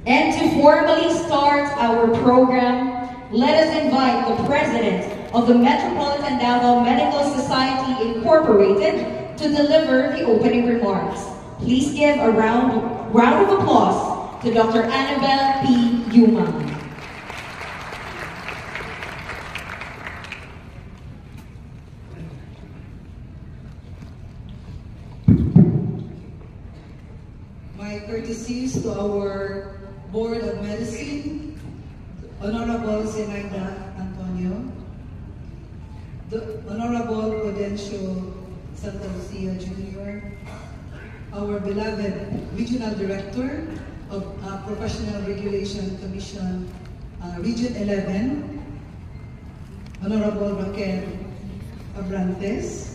And to formally start our program, let us invite the President of the Metropolitan Davao Medical Society Incorporated to deliver the opening remarks. Please give a round of applause to Dr. Annabelle P. Yuma. My courtesies to our Board of Medicine, Honorable Zenaida Antonio, the Honorable Prudencio Santa Lucia Jr., our beloved Regional Director of Professional Regulation Commission, Region 11, Honorable Raquel Abrantes,